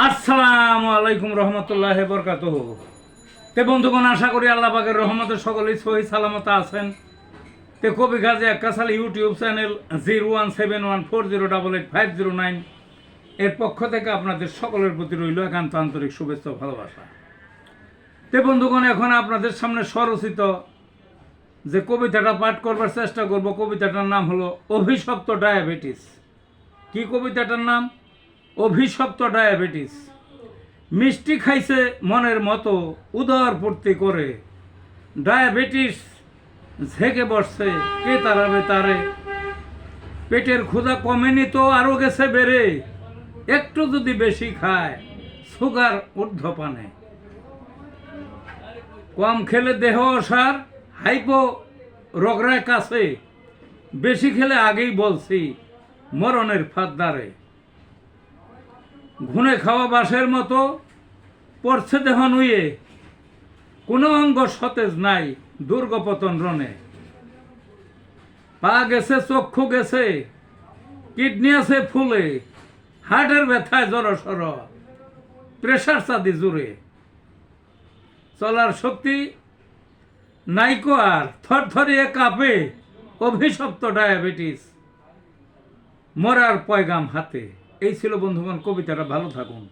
আসসালামু আলাইকুম রহমতুল্লাহি বরকাতুহু। তে বন্ধুগণ, আশা করি আল্লাহ পাকের রহমতে সকলেই সহি সালামত আছেন। তে কবি গাজী আক্কাস ইউটিউব চ্যানেল 017140885009 এর পক্ষ থেকে আপনাদের সকলের প্রতি রইল একান্ত আন্তরিক শুভেচ্ছা ও ভালোবাসা। তে বন্ধুগণ, এখন আপনাদের সামনে স্বরচিত যে কবিতাটা পাঠ করবার চেষ্টা করব, কবিতাটার নাম হলো অভিশপ্ত ডায়াবেটিস। কি কবিতাটার নাম? অভিশপ্ত ডায়াবেটিস। মিষ্টি খাইছে মনের মতো উদর পূর্তি করে, ডায়াবেটিস ঝেঁকে বসছে কে তারাবে তারে। পেটের ক্ষুধা কমেনি তো আরও গেছে বেড়ে, একটু যদি বেশি খায় সুগার ঊর্ধ্বপানে। কম খেলে দেহ অসার, হাইপো রোগরায় কাছে, বেশি খেলে আগেই বলছি মরণের ফাঁদ দ্বারে। ঘুনে খাওয়া বাসের মতো পড়ছে দেহ নুয়ে, কোনো অঙ্গ সতেজ নাই দুর্গপতন রণে। পা গেছে, চক্ষু গেছে, কিডনি আছে ফুলে, হার্টের ব্যথায় জড়সড়, প্রেশার চাঁদি জুড়ে। চলার শক্তি নাইকো আর, থরথরিয়ে কাঁপে অভিশপ্ত ডায়াবেটিস, মরার পয়গাম হাতে। এই ছিল বন্ধুগণ কবিতাটা। ভালো থাকুন।